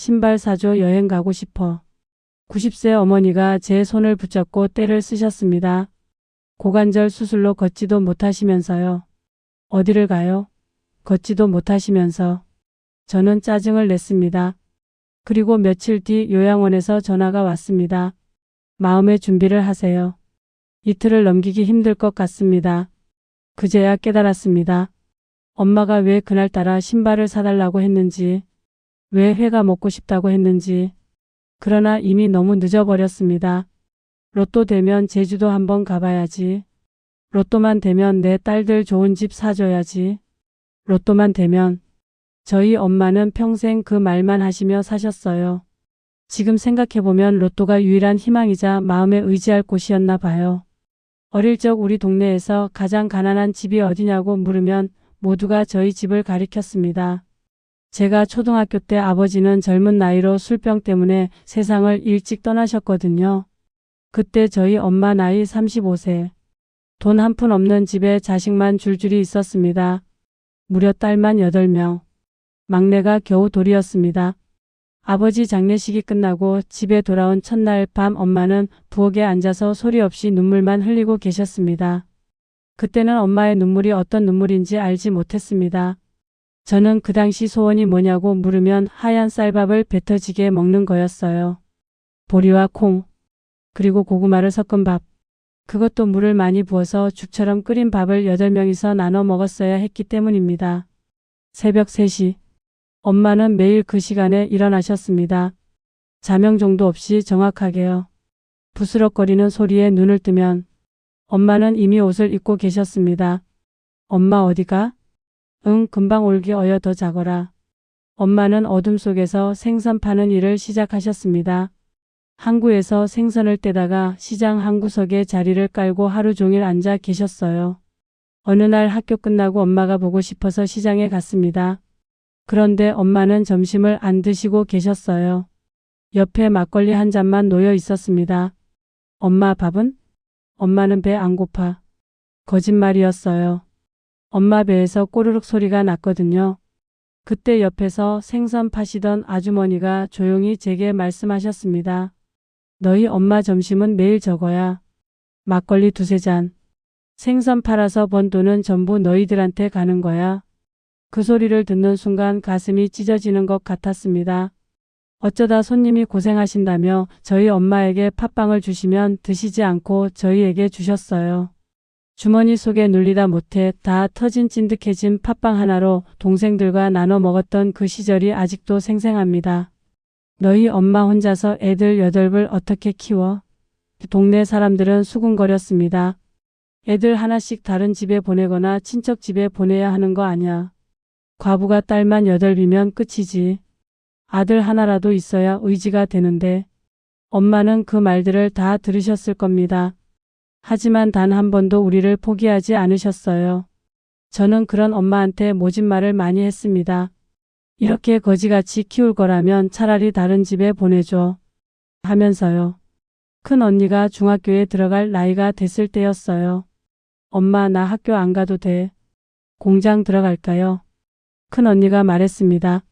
신발 사줘 여행 가고 싶어. 90세 어머니가 제 손을 붙잡고 떼를 쓰셨습니다. 고관절 수술로 걷지도 못하시면서요. 어디를 가요? 걷지도 못하시면서. 저는 짜증을 냈습니다. 그리고 며칠 뒤 요양원에서 전화가 왔습니다. 마음의 준비를 하세요. 이틀을 넘기기 힘들 것 같습니다. 그제야 깨달았습니다. 엄마가 왜 그날따라 신발을 사달라고 했는지, 왜 회가 먹고 싶다고 했는지. 그러나 이미 너무 늦어버렸습니다. 로또 되면 제주도 한번 가봐야지. 로또만 되면 내 딸들 좋은 집 사줘야지. 로또만 되면. 저희 엄마는 평생 그 말만 하시며 사셨어요. 지금 생각해보면 로또가 유일한 희망이자 마음에 의지할 곳이었나 봐요. 어릴 적 우리 동네에서 가장 가난한 집이 어디냐고 물으면 모두가 저희 집을 가리켰습니다. 제가 초등학교 때 아버지는 젊은 나이로 술병 때문에 세상을 일찍 떠나셨거든요. 그때 저희 엄마 나이 35세. 돈 한 푼 없는 집에 자식만 줄줄이 있었습니다. 무려 딸만 8명. 막내가 겨우 돌이었습니다. 아버지 장례식이 끝나고 집에 돌아온 첫날 밤 엄마는 부엌에 앉아서 소리 없이 눈물만 흘리고 계셨습니다. 그때는 엄마의 눈물이 어떤 눈물인지 알지 못했습니다. 저는 그 당시 소원이 뭐냐고 물으면 하얀 쌀밥을 배 터지게 먹는 거였어요. 보리와 콩, 그리고 고구마를 섞은 밥. 그것도 물을 많이 부어서 죽처럼 끓인 밥을 8명이서 나눠 먹었어야 했기 때문입니다. 새벽 3시. 엄마는 매일 그 시간에 일어나셨습니다. 자명종도 없이 정확하게요. 부스럭거리는 소리에 눈을 뜨면 엄마는 이미 옷을 입고 계셨습니다. 엄마 어디가? 응, 금방 올게 어여 더 자거라. 엄마는 어둠 속에서 생선 파는 일을 시작하셨습니다. 항구에서 생선을 떼다가 시장 한 구석에 자리를 깔고 하루 종일 앉아 계셨어요. 어느 날 학교 끝나고 엄마가 보고 싶어서 시장에 갔습니다. 그런데 엄마는 점심을 안 드시고 계셨어요. 옆에 막걸리 한 잔만 놓여 있었습니다. 엄마 밥은? 엄마는 배 안 고파. 거짓말이었어요. 엄마 배에서 꼬르륵 소리가 났거든요. 그때 옆에서 생선 파시던 아주머니가 조용히 제게 말씀하셨습니다. 너희 엄마 점심은 매일 저거야. 막걸리 2-3잔. 생선 팔아서 번 돈은 전부 너희들한테 가는 거야. 그 소리를 듣는 순간 가슴이 찢어지는 것 같았습니다. 어쩌다 손님이 고생하신다며 저희 엄마에게 팥빵을 주시면 드시지 않고 저희에게 주셨어요. 주머니 속에 눌리다 못해 다 터진 찐득해진 팥빵 하나로 동생들과 나눠 먹었던 그 시절이 아직도 생생합니다. 너희 엄마 혼자서 애들 8을 어떻게 키워? 동네 사람들은 수군거렸습니다. 애들 하나씩 다른 집에 보내거나 친척 집에 보내야 하는 거 아냐. 과부가 딸만 8이면 끝이지. 아들 하나라도 있어야 의지가 되는데. 엄마는 그 말들을 다 들으셨을 겁니다. 하지만 단 한 번도 우리를 포기하지 않으셨어요. 저는 그런 엄마한테 모진 말을 많이 했습니다. 이렇게 거지같이 키울 거라면 차라리 다른 집에 보내줘. 하면서요. 큰 언니가 중학교에 들어갈 나이가 됐을 때였어요. 엄마 나 학교 안 가도 돼. 공장 들어갈까요? 큰 언니가 말했습니다.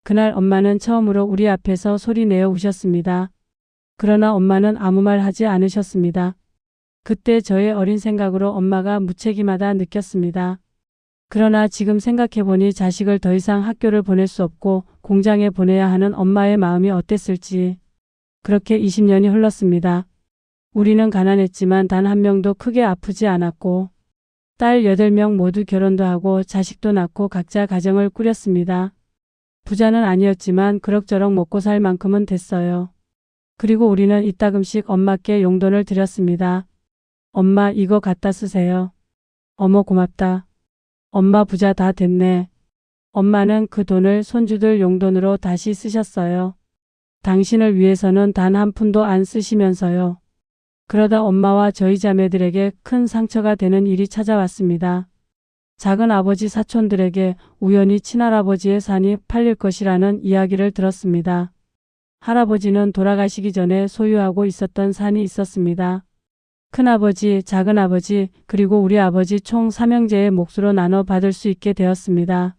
그날 엄마는 처음으로 우리 앞에서 소리 내어 우셨습니다. 그러나 엄마는 아무 말 하지 않으셨습니다. 그때 저의 어린 생각으로 엄마가 무책임하다 느꼈습니다. 그러나 지금 생각해보니 자식을 더 이상 학교를 보낼 수 없고 공장에 보내야 하는 엄마의 마음이 어땠을지. 그렇게 20년이 흘렀습니다. 우리는 가난했지만 단 한 명도 크게 아프지 않았고 딸 8명 모두 결혼도 하고 자식도 낳고 각자 가정을 꾸렸습니다. 부자는 아니었지만 그럭저럭 먹고 살 만큼은 됐어요. 그리고 우리는 이따금씩 엄마께 용돈을 드렸습니다. 엄마 이거 갖다 쓰세요. 어머 고맙다. 엄마 부자 다 됐네. 엄마는 그 돈을 손주들 용돈으로 다시 쓰셨어요. 당신을 위해서는 단 한 푼도 안 쓰시면서요. 그러다 엄마와 저희 자매들에게 큰 상처가 되는 일이 찾아왔습니다. 작은 아버지 사촌들에게 우연히 친할아버지의 산이 팔릴 것이라는 이야기를 들었습니다. 할아버지는 돌아가시기 전에 소유하고 있었던 산이 있었습니다. 큰아버지, 작은아버지, 그리고 우리 아버지 총 3형제의 몫으로 나눠 받을 수 있게 되었습니다.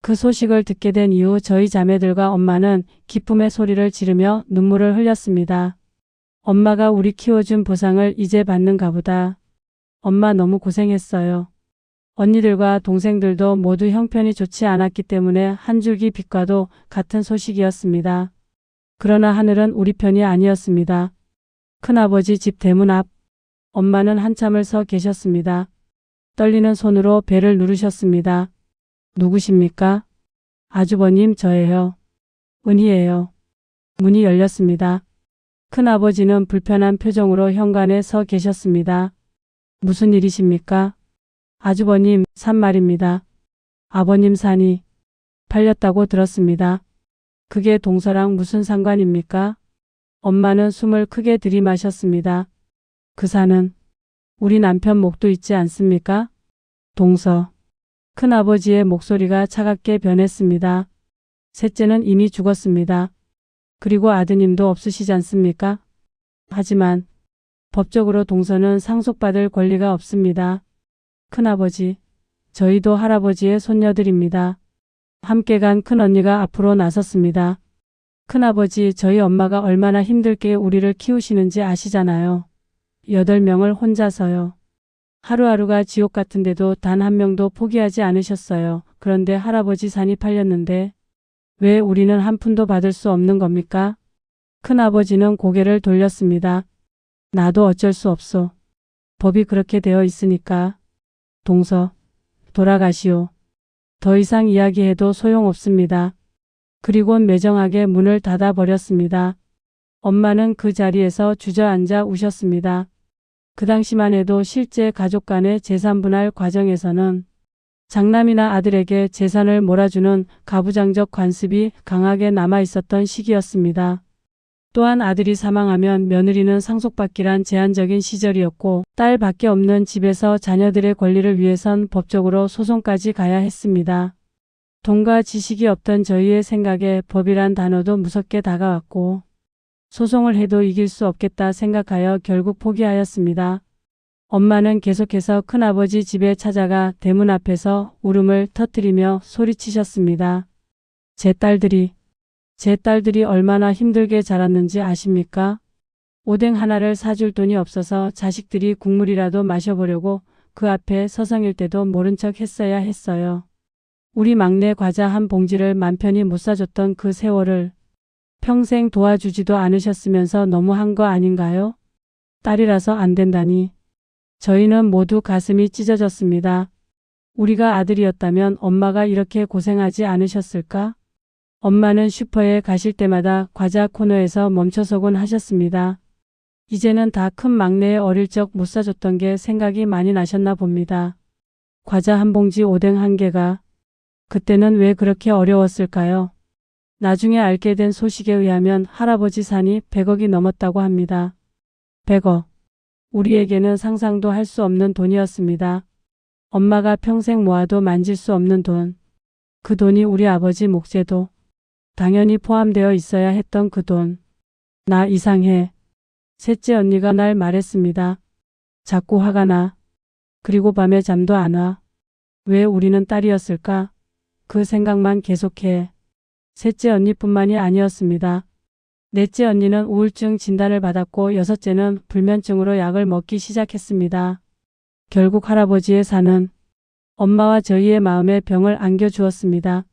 그 소식을 듣게 된 이후 저희 자매들과 엄마는 기쁨의 소리를 지르며 눈물을 흘렸습니다. 엄마가 우리 키워준 보상을 이제 받는가 보다. 엄마 너무 고생했어요. 언니들과 동생들도 모두 형편이 좋지 않았기 때문에 한 줄기 빛과도 같은 소식이었습니다. 그러나 하늘은 우리 편이 아니었습니다. 큰아버지 집 대문 앞 엄마는 한참을 서 계셨습니다. 떨리는 손으로 배를 누르셨습니다. 누구십니까? 아주버님 저예요. 은희예요. 문이 열렸습니다. 큰아버지는 불편한 표정으로 현관에 서 계셨습니다. 무슨 일이십니까? 아주버님 산 말입니다. 아버님 산이 팔렸다고 들었습니다. 그게 동서랑 무슨 상관입니까? 엄마는 숨을 크게 들이마셨습니다. 그 산은 우리 남편 목도 있지 않습니까? 동서. 큰아버지의 목소리가 차갑게 변했습니다. 셋째는 이미 죽었습니다. 그리고 아드님도 없으시지 않습니까? 하지만 법적으로 동서는 상속받을 권리가 없습니다. 큰아버지, 저희도 할아버지의 손녀들입니다. 함께 간 큰언니가 앞으로 나섰습니다. 큰아버지, 저희 엄마가 얼마나 힘들게 우리를 키우시는지 아시잖아요. 8명을 혼자서요. 하루하루가 지옥 같은데도 단 한 명도 포기하지 않으셨어요. 그런데 할아버지 산이 팔렸는데 왜 우리는 한 푼도 받을 수 없는 겁니까? 큰아버지는 고개를 돌렸습니다. 나도 어쩔 수 없소. 법이 그렇게 되어 있으니까. 동서, 돌아가시오. 더 이상 이야기해도 소용없습니다. 그리곤 매정하게 문을 닫아버렸습니다. 엄마는 그 자리에서 주저앉아 우셨습니다. 그 당시만 해도 실제 가족 간의 재산 분할 과정에서는 장남이나 아들에게 재산을 몰아주는 가부장적 관습이 강하게 남아있었던 시기였습니다. 또한 아들이 사망하면 며느리는 상속받기란 제한적인 시절이었고 딸밖에 없는 집에서 자녀들의 권리를 위해선 법적으로 소송까지 가야 했습니다. 돈과 지식이 없던 저희의 생각에 법이란 단어도 무섭게 다가왔고 소송을 해도 이길 수 없겠다 생각하여 결국 포기하였습니다. 엄마는 계속해서 큰아버지 집에 찾아가 대문 앞에서 울음을 터뜨리며 소리치셨습니다. 제 딸들이 얼마나 힘들게 자랐는지 아십니까? 오뎅 하나를 사줄 돈이 없어서 자식들이 국물이라도 마셔보려고 그 앞에 서성일 때도 모른 척 했어야 했어요. 우리 막내 과자 한 봉지를 맘 편히 못 사줬던 그 세월을 평생 도와주지도 않으셨으면서 너무한 거 아닌가요? 딸이라서 안 된다니. 저희는 모두 가슴이 찢어졌습니다. 우리가 아들이었다면 엄마가 이렇게 고생하지 않으셨을까? 엄마는 슈퍼에 가실 때마다 과자 코너에서 멈춰서곤 하셨습니다. 이제는 다 큰 막내의 어릴 적 못 사줬던 게 생각이 많이 나셨나 봅니다. 과자 한 봉지 오뎅 한 개가 그때는 왜 그렇게 어려웠을까요? 나중에 알게 된 소식에 의하면 할아버지 산이 100억이 넘었다고 합니다. 100억. 우리에게는 상상도 할 수 없는 돈이었습니다. 엄마가 평생 모아도 만질 수 없는 돈. 그 돈이 우리 아버지 몫에도 당연히 포함되어 있어야 했던 그 돈. 나 이상해. 셋째 언니가 날 말했습니다. 자꾸 화가 나. 그리고 밤에 잠도 안 와. 왜 우리는 딸이었을까? 그 생각만 계속해. 셋째 언니뿐만이 아니었습니다. 넷째 언니는 우울증 진단을 받았고 여섯째는 불면증으로 약을 먹기 시작했습니다. 결국 할아버지의 산은 엄마와 저희의 마음에 병을 안겨주었습니다.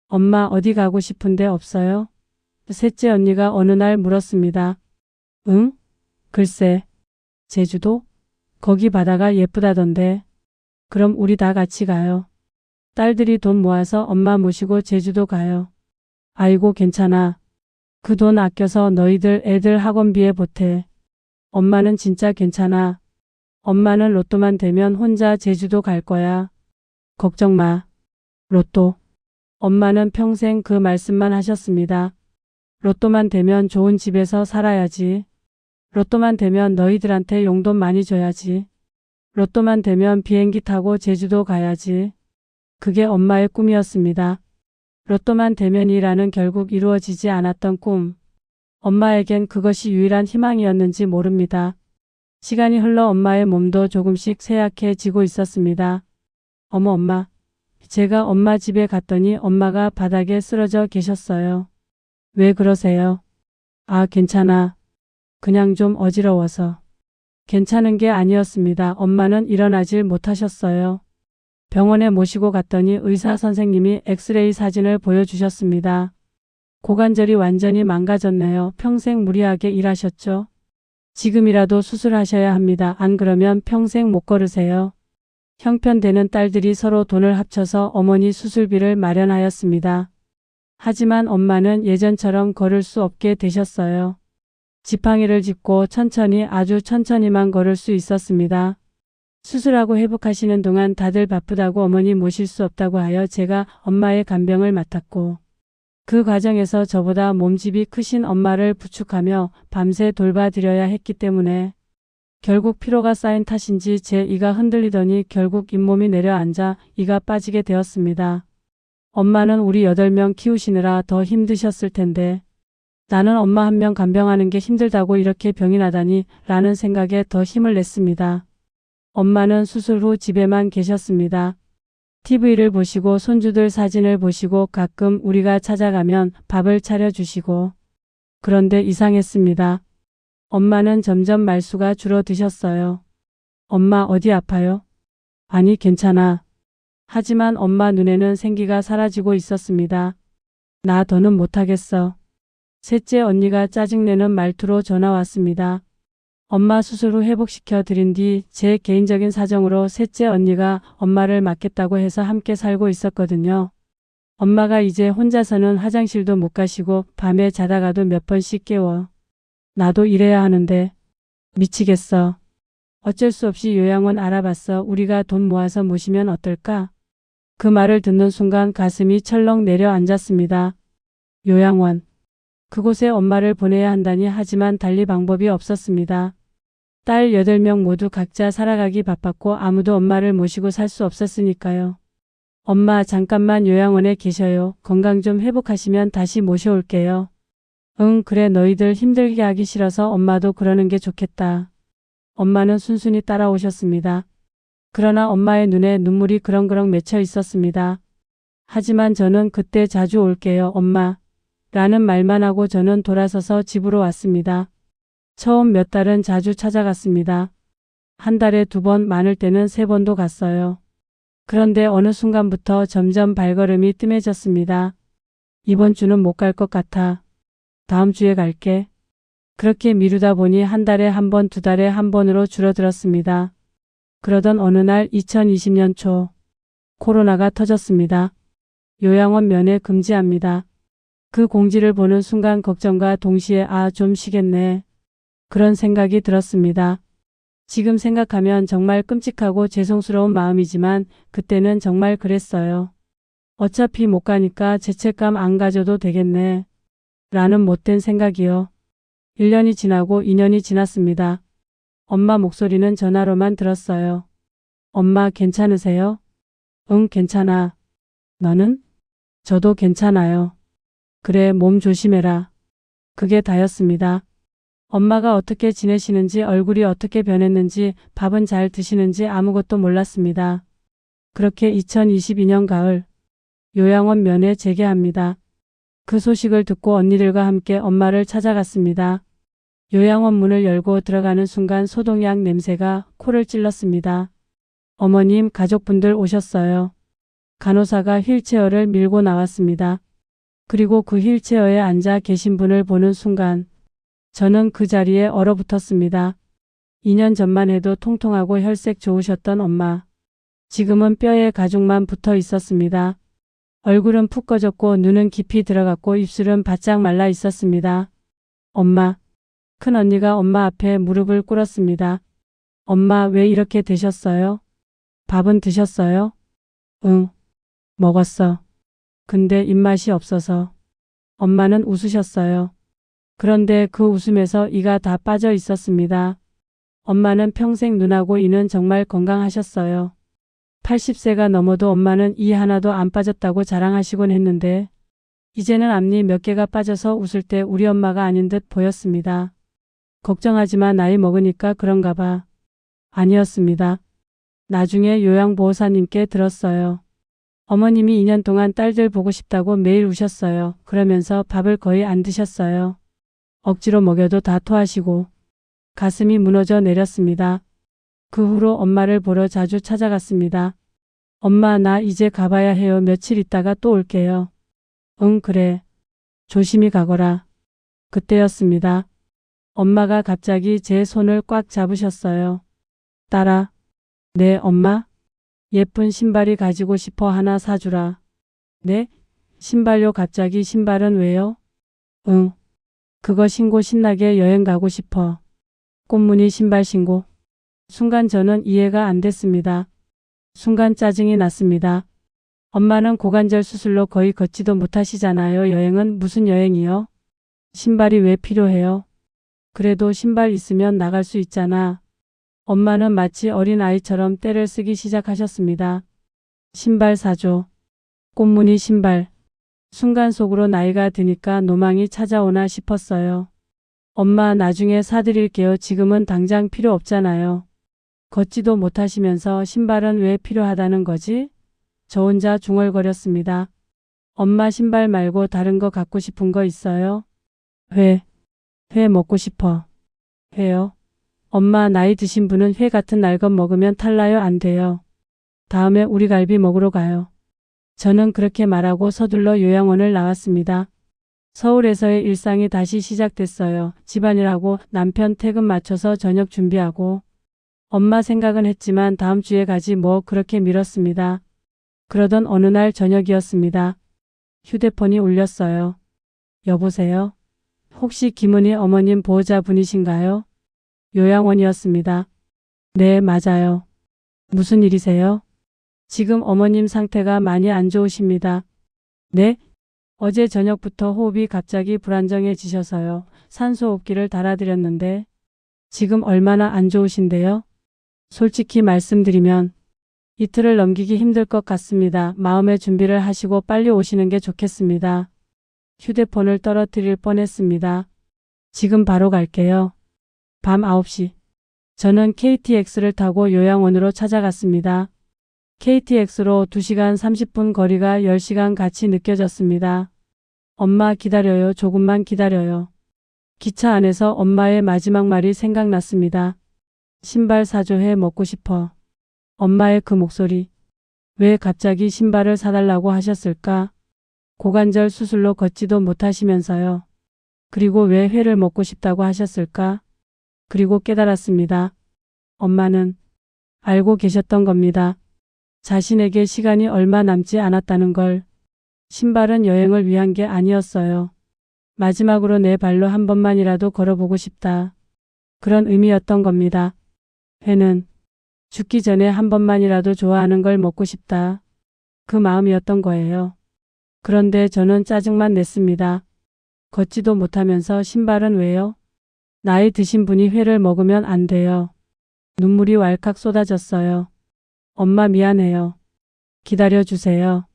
엄마 어디 가고 싶은데 없어요? 셋째 언니가 어느 날 물었습니다. 응? 글쎄. 제주도? 거기 바다가 예쁘다던데. 그럼 우리 다 같이 가요. 딸들이 돈 모아서 엄마 모시고 제주도 가요. 아이고 괜찮아. 그 돈 아껴서 너희들 애들 학원비에 보태. 엄마는 진짜 괜찮아. 엄마는 로또만 되면 혼자 제주도 갈 거야. 걱정 마. 로또. 엄마는 평생 그 말씀만 하셨습니다. 로또만 되면 좋은 집에서 살아야지. 로또만 되면 너희들한테 용돈 많이 줘야지. 로또만 되면 비행기 타고 제주도 가야지. 그게 엄마의 꿈이었습니다. 로또만 되면이라는 결국 이루어지지 않았던 꿈. 엄마에겐 그것이 유일한 희망이었는지 모릅니다. 시간이 흘러 엄마의 몸도 조금씩 쇠약해지고 있었습니다. 어머 엄마, 제가 엄마 집에 갔더니 엄마가 바닥에 쓰러져 계셨어요. 왜 그러세요? 아, 괜찮아. 그냥 좀 어지러워서. 괜찮은 게 아니었습니다. 엄마는 일어나질 못하셨어요. 병원에 모시고 갔더니 의사 선생님이 엑스레이 사진을 보여주셨습니다. 고관절이 완전히 망가졌네요. 평생 무리하게 일하셨죠? 지금이라도 수술하셔야 합니다. 안 그러면 평생 못 걸으세요. 형편되는 딸들이 서로 돈을 합쳐서 어머니 수술비를 마련하였습니다. 하지만 엄마는 예전처럼 걸을 수 없게 되셨어요. 지팡이를 짚고 천천히 아주 천천히만 걸을 수 있었습니다. 수술하고 회복하시는 동안 다들 바쁘다고 어머니 모실 수 없다고 하여 제가 엄마의 간병을 맡았고 그 과정에서 저보다 몸집이 크신 엄마를 부축하며 밤새 돌봐드려야 했기 때문에 결국 피로가 쌓인 탓인지 제 이가 흔들리더니 결국 잇몸이 내려앉아 이가 빠지게 되었습니다. 엄마는 우리 8명 키우시느라 더 힘드셨을 텐데 나는 엄마 한 명 간병하는 게 힘들다고 이렇게 병이 나다니 라는 생각에 더 힘을 냈습니다. 엄마는 수술 후 집에만 계셨습니다. TV를 보시고 손주들 사진을 보시고 가끔 우리가 찾아가면 밥을 차려주시고 그런데 이상했습니다. 엄마는 점점 말수가 줄어드셨어요. 엄마 어디 아파요? 아니 괜찮아. 하지만 엄마 눈에는 생기가 사라지고 있었습니다. 나 더는 못하겠어. 셋째 언니가 짜증내는 말투로 전화 왔습니다. 엄마 수술 후 회복시켜 드린 뒤 제 개인적인 사정으로 셋째 언니가 엄마를 맡겠다고 해서 함께 살고 있었거든요. 엄마가 이제 혼자서는 화장실도 못 가시고 밤에 자다가도 몇 번씩 깨워. 나도 일해야 하는데 미치겠어. 어쩔 수 없이 요양원 알아봤어. 우리가 돈 모아서 모시면 어떨까? 그 말을 듣는 순간 가슴이 철렁 내려앉았습니다. 요양원. 그곳에 엄마를 보내야 한다니 하지만 달리 방법이 없었습니다. 딸 8명 모두 각자 살아가기 바빴고 아무도 엄마를 모시고 살 수 없었으니까요. 엄마 잠깐만 요양원에 계셔요. 건강 좀 회복하시면 다시 모셔올게요. 응 그래 너희들 힘들게 하기 싫어서 엄마도 그러는 게 좋겠다. 엄마는 순순히 따라오셨습니다. 그러나 엄마의 눈에 눈물이 그렁그렁 맺혀 있었습니다. 하지만 저는 그때 자주 올게요 엄마. 라는 말만 하고 저는 돌아서서 집으로 왔습니다. 처음 몇 달은 자주 찾아갔습니다. 한 달에 2번, 많을 때는 3번도 갔어요. 그런데 어느 순간부터 점점 발걸음이 뜸해졌습니다. 이번 주는 못 갈 것 같아. 다음 주에 갈게. 그렇게 미루다 보니 한 달에 1번, 2달에 1번으로 줄어들었습니다. 그러던 어느 날 2020년 초 코로나가 터졌습니다. 요양원 면회 금지합니다. 그 공지를 보는 순간 걱정과 동시에 아, 좀 쉬겠네. 그런 생각이 들었습니다. 지금 생각하면 정말 끔찍하고 죄송스러운 마음이지만 그때는 정말 그랬어요. 어차피 못 가니까 죄책감 안 가져도 되겠네. 라는 못된 생각이요. 1년이 지나고 2년이 지났습니다. 엄마 목소리는 전화로만 들었어요. 엄마 괜찮으세요? 응, 괜찮아. 너는? 저도 괜찮아요. 그래, 몸 조심해라. 그게 다였습니다. 엄마가 어떻게 지내시는지, 얼굴이 어떻게 변했는지, 밥은 잘 드시는지 아무것도 몰랐습니다. 그렇게 2022년 가을, 요양원 면회 재개합니다. 그 소식을 듣고 언니들과 함께 엄마를 찾아갔습니다. 요양원 문을 열고 들어가는 순간 소독약 냄새가 코를 찔렀습니다. 어머님, 가족분들 오셨어요. 간호사가 휠체어를 밀고 나왔습니다. 그리고 그 휠체어에 앉아 계신 분을 보는 순간 저는 그 자리에 얼어붙었습니다. 2년 전만 해도 통통하고 혈색 좋으셨던 엄마. 지금은 뼈에 가죽만 붙어 있었습니다. 얼굴은 푹 꺼졌고 눈은 깊이 들어갔고 입술은 바짝 말라 있었습니다. 엄마. 큰 언니가 엄마 앞에 무릎을 꿇었습니다. 엄마 왜 이렇게 되셨어요? 밥은 드셨어요? 응. 먹었어. 근데 입맛이 없어서. 엄마는 웃으셨어요. 그런데 그 웃음에서 이가 다 빠져 있었습니다. 엄마는 평생 눈하고 이는 정말 건강하셨어요. 80세가 넘어도 엄마는 이 하나도 안 빠졌다고 자랑하시곤 했는데 이제는 앞니 몇 개가 빠져서 웃을 때 우리 엄마가 아닌 듯 보였습니다. 걱정하지 마, 나이 먹으니까 그런가 봐. 아니었습니다. 나중에 요양보호사님께 들었어요. 어머님이 2년 동안 딸들 보고 싶다고 매일 우셨어요. 그러면서 밥을 거의 안 드셨어요. 억지로 먹여도 다 토하시고 가슴이 무너져 내렸습니다. 그 후로 엄마를 보러 자주 찾아갔습니다. 엄마, 나 이제 가봐야 해요. 며칠 있다가 또 올게요. 응, 그래. 조심히 가거라. 그때였습니다. 엄마가 갑자기 제 손을 꽉 잡으셨어요. 딸아. 네, 엄마? 예쁜 신발이 가지고 싶어 하나 사주라. 네? 신발요? 갑자기 신발은 왜요? 응. 그거 신고 신나게 여행 가고 싶어. 꽃무늬 신발 신고. 순간 저는 이해가 안 됐습니다. 순간 짜증이 났습니다. 엄마는 고관절 수술로 거의 걷지도 못하시잖아요. 여행은 무슨 여행이요? 신발이 왜 필요해요? 그래도 신발 있으면 나갈 수 있잖아. 엄마는 마치 어린아이처럼 떼를 쓰기 시작하셨습니다. 신발 사줘. 꽃무늬 신발. 순간 속으로 나이가 드니까 노망이 찾아오나 싶었어요. 엄마, 나중에 사드릴게요. 지금은 당장 필요 없잖아요. 걷지도 못하시면서 신발은 왜 필요하다는 거지? 저 혼자 중얼거렸습니다. 엄마, 신발 말고 다른 거 갖고 싶은 거 있어요? 회. 회 먹고 싶어. 회요? 엄마, 나이 드신 분은 회 같은 날것 먹으면 탈나요? 안 돼요. 다음에 우리 갈비 먹으러 가요. 저는 그렇게 말하고 서둘러 요양원을 나왔습니다. 서울에서의 일상이 다시 시작됐어요. 집안일하고 남편 퇴근 맞춰서 저녁 준비하고 엄마 생각은 했지만 다음 주에 가지 뭐 그렇게 미뤘습니다. 그러던 어느 날 저녁이었습니다. 휴대폰이 울렸어요. 여보세요? 혹시 김은희 어머님 보호자분이신가요? 요양원이었습니다. 네, 맞아요. 무슨 일이세요? 지금 어머님 상태가 많이 안 좋으십니다. 네? 어제 저녁부터 호흡이 갑자기 불안정해지셔서요. 산소호흡기를 달아드렸는데 지금 얼마나 안 좋으신데요? 솔직히 말씀드리면 이틀을 넘기기 힘들 것 같습니다. 마음의 준비를 하시고 빨리 오시는 게 좋겠습니다. 휴대폰을 떨어뜨릴 뻔했습니다. 지금 바로 갈게요. 밤 9시. 저는 KTX를 타고 요양원으로 찾아갔습니다. KTX로 2시간 30분 거리가 10시간 같이 느껴졌습니다. 엄마 기다려요. 조금만 기다려요. 기차 안에서 엄마의 마지막 말이 생각났습니다. 신발 사줘. 해 먹고 싶어. 엄마의 그 목소리. 왜 갑자기 신발을 사달라고 하셨을까? 고관절 수술로 걷지도 못하시면서요. 그리고 왜 회를 먹고 싶다고 하셨을까? 그리고 깨달았습니다. 엄마는 알고 계셨던 겁니다. 자신에게 시간이 얼마 남지 않았다는 걸. 신발은 여행을 위한 게 아니었어요. 마지막으로 내 발로 한 번만이라도 걸어보고 싶다. 그런 의미였던 겁니다. 회는 죽기 전에 한 번만이라도 좋아하는 걸 먹고 싶다. 그 마음이었던 거예요. 그런데 저는 짜증만 냈습니다. 걷지도 못하면서 신발은 왜요? 나이 드신 분이 회를 먹으면 안 돼요. 눈물이 왈칵 쏟아졌어요. 엄마 미안해요. 기다려주세요.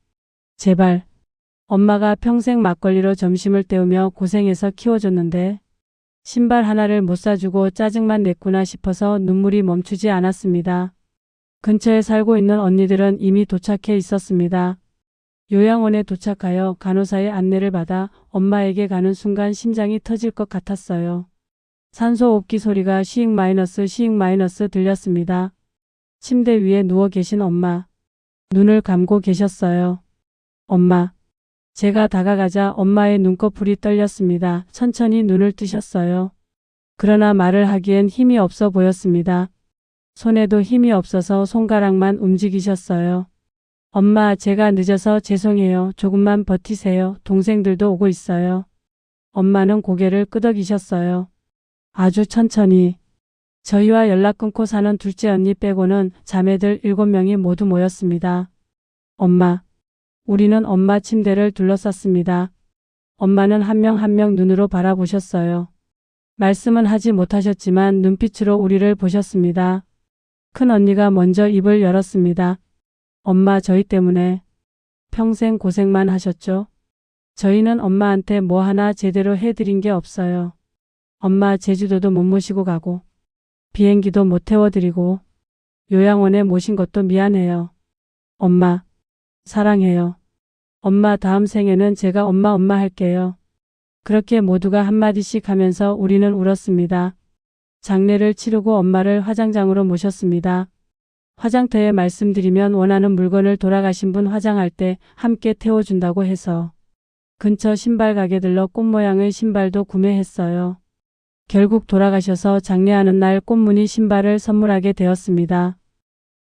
제발. 엄마가 평생 막걸리로 점심을 때우며 고생해서 키워줬는데 신발 하나를 못 사주고 짜증만 냈구나 싶어서 눈물이 멈추지 않았습니다. 근처에 살고 있는 언니들은 이미 도착해 있었습니다. 요양원에 도착하여 간호사의 안내를 받아 엄마에게 가는 순간 심장이 터질 것 같았어요. 산소호흡기 소리가 시익 마이너스 들렸습니다. 침대 위에 누워 계신 엄마. 눈을 감고 계셨어요. 엄마. 제가 다가가자 엄마의 눈꺼풀이 떨렸습니다. 천천히 눈을 뜨셨어요. 그러나 말을 하기엔 힘이 없어 보였습니다. 손에도 힘이 없어서 손가락만 움직이셨어요. 엄마, 제가 늦어서 죄송해요. 조금만 버티세요. 동생들도 오고 있어요. 엄마는 고개를 끄덕이셨어요. 아주 천천히. 저희와 연락 끊고 사는 둘째 언니 빼고는 자매들 7명이 모두 모였습니다. 엄마. 우리는 엄마 침대를 둘러쌌습니다. 엄마는 한 명 한 명 눈으로 바라보셨어요. 말씀은 하지 못하셨지만 눈빛으로 우리를 보셨습니다. 큰 언니가 먼저 입을 열었습니다. 엄마, 저희 때문에 평생 고생만 하셨죠? 저희는 엄마한테 뭐 하나 제대로 해드린 게 없어요. 엄마 제주도도 못 모시고 가고 비행기도 못 태워드리고 요양원에 모신 것도 미안해요. 엄마, 사랑해요. 엄마 다음 생에는 제가 엄마 할게요. 그렇게 모두가 한마디씩 하면서 우리는 울었습니다. 장례를 치르고 엄마를 화장장으로 모셨습니다. 화장터에 말씀드리면 원하는 물건을 돌아가신 분 화장할 때 함께 태워준다고 해서 근처 신발 가게 들러 꽃 모양의 신발도 구매했어요. 결국 돌아가셔서 장례하는 날 꽃무늬 신발을 선물하게 되었습니다.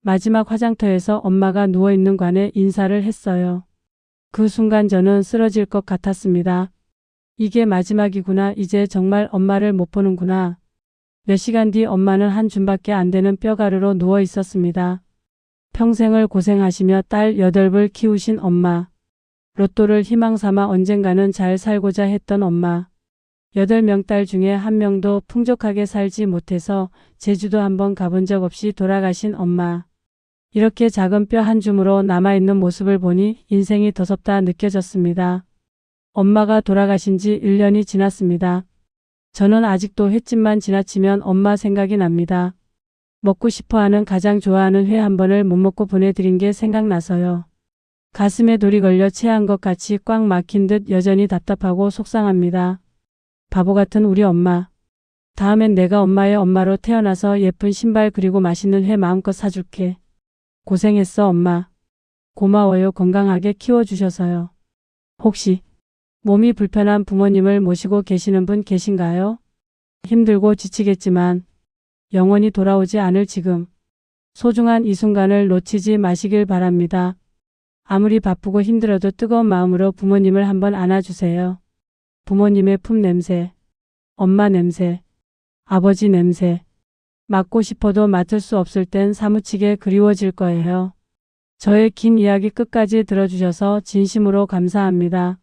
마지막 화장터에서 엄마가 누워있는 관에 인사를 했어요. 그 순간 저는 쓰러질 것 같았습니다. 이게 마지막이구나. 이제 정말 엄마를 못 보는구나. 몇 시간 뒤 엄마는 한 줌밖에 안 되는 뼈가루로 누워 있었습니다. 평생을 고생하시며 딸 8을 키우신 엄마. 로또를 희망 삼아 언젠가는 잘 살고자 했던 엄마. 8명 딸 중에 1명도 풍족하게 살지 못해서 제주도 한번 가본 적 없이 돌아가신 엄마. 이렇게 작은 뼈 한 줌으로 남아있는 모습을 보니 인생이 더섭다 느껴졌습니다. 엄마가 돌아가신 지 1년이 지났습니다. 저는 아직도 횟집만 지나치면 엄마 생각이 납니다. 먹고 싶어하는 가장 좋아하는 회 한 번을 못 먹고 보내드린 게 생각나서요. 가슴에 돌이 걸려 체한 것 같이 꽉 막힌 듯 여전히 답답하고 속상합니다. 바보 같은 우리 엄마. 다음엔 내가 엄마의 엄마로 태어나서 예쁜 신발 그리고 맛있는 회 마음껏 사줄게. 고생했어 엄마. 고마워요. 건강하게 키워주셔서요. 혹시 몸이 불편한 부모님을 모시고 계시는 분 계신가요? 힘들고 지치겠지만 영원히 돌아오지 않을 지금 소중한 이 순간을 놓치지 마시길 바랍니다. 아무리 바쁘고 힘들어도 뜨거운 마음으로 부모님을 한번 안아주세요. 부모님의 품 냄새, 엄마 냄새, 아버지 냄새. 맡고 싶어도 맡을 수 없을 땐 사무치게 그리워질 거예요. 저의 긴 이야기 끝까지 들어주셔서 진심으로 감사합니다.